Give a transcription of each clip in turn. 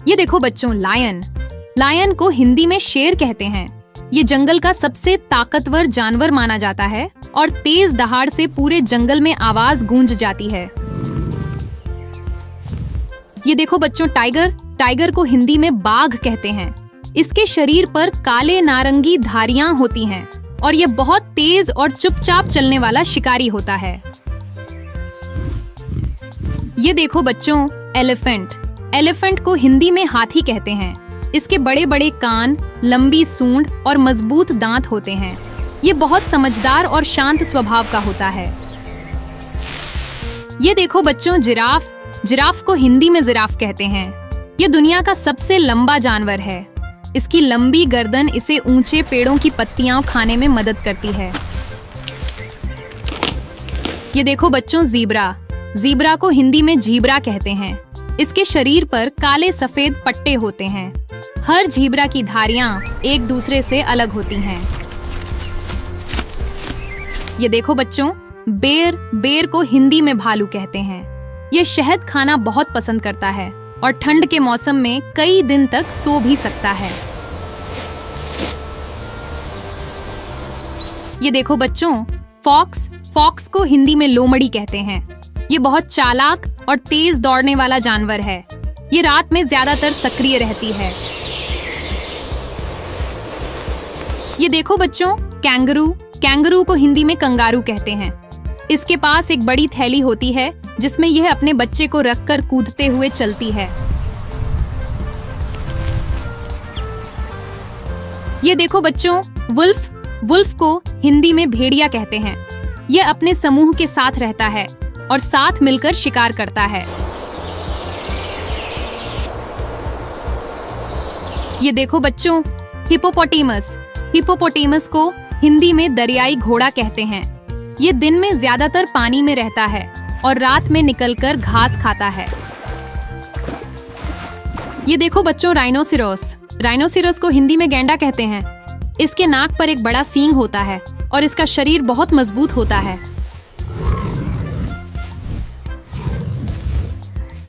ये देखो बच्चों, लायन। लायन को हिंदी में शेर कहते हैं। ये जंगल का सबसे ताकतवर जानवर माना जाता है और तेज दहाड़ से पूरे जंगल में आवाज गूंज जाती है। ये देखो बच्चों, टाइगर। टाइगर को हिंदी में बाघ कहते हैं। इसके शरीर पर काले नारंगी धारियां होती हैं और ये बहुत तेज और चुपचाप चलने वाला शिकारी होता है। ये देखो बच्चों, एलिफेंट। एलिफेंट को हिंदी में हाथी कहते हैं। इसके बड़े बड़े कान, लंबी सूंड और मजबूत दांत होते हैं। ये बहुत समझदार और शांत स्वभाव का होता है। ये देखो बच्चों, जिराफ। जिराफ को हिंदी में जिराफ कहते हैं। ये दुनिया का सबसे लंबा जानवर है। इसकी लंबी गर्दन इसे ऊंचे पेड़ों की पत्तियां खाने में मदद करती है। ये देखो बच्चों, ज़ीब्रा। ज़ीब्रा को हिंदी में झीब्रा कहते हैं। इसके शरीर पर काले सफेद पट्टे होते हैं। हर झीब्रा की धारियां एक दूसरे से अलग होती हैं। ये देखो बच्चों, बेर। बेर को हिंदी में भालू कहते हैं। ये शहद खाना बहुत पसंद करता है और ठंड के मौसम में कई दिन तक सो भी सकता है। ये देखो बच्चों, फॉक्स। फॉक्स को हिंदी में लोमड़ी कहते हैं। ये बहुत चालाक और तेज दौड़ने वाला जानवर है। ये रात में ज्यादातर सक्रिय रहती है। ये देखो बच्चों, कैंगरू। कैंगरू को हिंदी में कंगारू कहते हैं। इसके पास एक बड़ी थैली होती है जिसमें यह अपने बच्चे को रखकर कूदते हुए चलती है। ये देखो बच्चों, वुल्फ। वुल्फ को हिंदी में भेड़िया कहते हैं। यह अपने समूह के साथ रहता है और साथ मिलकर शिकार करता है। ये देखो बच्चों, हिप्पोपोटेमस। हिप्पोपोटेमस को हिंदी में दरियाई घोड़ा कहते हैं। ये दिन में ज्यादातर पानी में रहता है और रात में निकलकर घास खाता है। ये देखो बच्चों, राइनोसिरोस। राइनोसिरोस को हिंदी में गैंडा कहते हैं। इसके नाक पर एक बड़ा सींग होता है और इसका शरीर बहुत मजबूत होता है।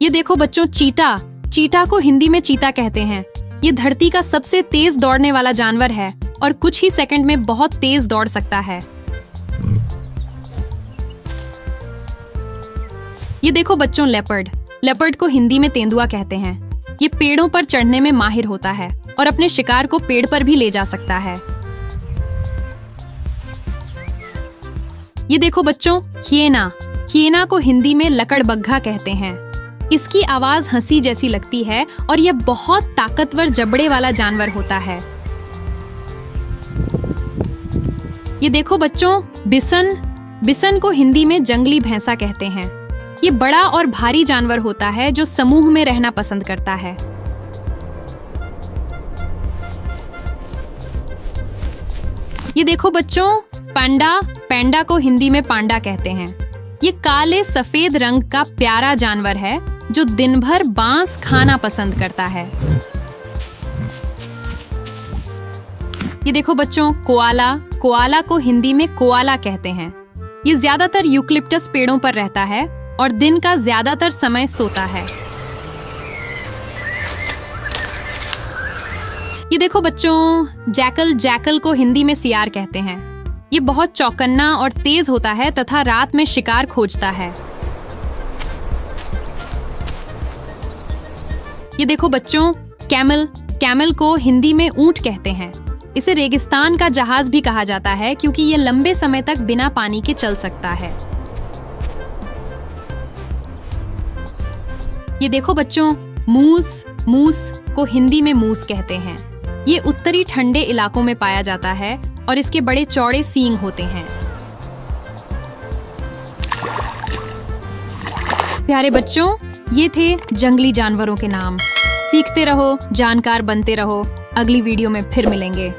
ये देखो बच्चों, चीता। चीता को हिंदी में चीता कहते हैं। ये धरती का सबसे तेज दौड़ने वाला जानवर है और कुछ ही सेकंड में बहुत तेज दौड़ सकता है। ये देखो बच्चों, लेपर्ड। लेपर्ड को हिंदी में तेंदुआ कहते हैं। ये पेड़ों पर चढ़ने में माहिर होता है और अपने शिकार को पेड़ पर भी ले जा सकता है। ये देखो बच्चों, हिएना। हिएना को हिंदी में लकड़बग्घा कहते हैं। इसकी आवाज हंसी जैसी लगती है और यह बहुत ताकतवर जबड़े वाला जानवर होता है। ये देखो बच्चों, बिसन। बिसन को हिंदी में जंगली भैंसा कहते हैं। ये बड़ा और भारी जानवर होता है जो समूह में रहना पसंद करता है। ये देखो बच्चों, पांडा। पैंडा को हिंदी में पांडा कहते हैं। ये काले सफेद रंग का प्यारा जानवर है जो दिन भर बांस खाना पसंद करता है। ये देखो बच्चों, कोआला। कोआला को हिंदी में कोआला कहते हैं। ये ज्यादातर यूकलिप्टस पेड़ों पर रहता है और दिन का ज्यादातर समय सोता है। ये देखो बच्चों, जैकल। जैकल को हिंदी में सियार कहते हैं। ये बहुत चौकन्ना और तेज होता है तथा रात में शिकार खोजता है। ये देखो बच्चों, कैमल। कैमल को हिंदी में ऊंट कहते हैं। इसे रेगिस्तान का जहाज भी कहा जाता है क्योंकि ये लंबे समय तक बिना पानी के चल सकता है। ये देखो बच्चों, मूस। मूस को हिंदी में मूस कहते हैं। ये उत्तरी ठंडे इलाकों में पाया जाता है और इसके बड़े चौड़े सींग होते हैं। प्यारे बच्चों, ये थे जंगली जानवरों के नाम। सीखते रहो, जानकार बनते रहो। अगली वीडियो में फिर मिलेंगे।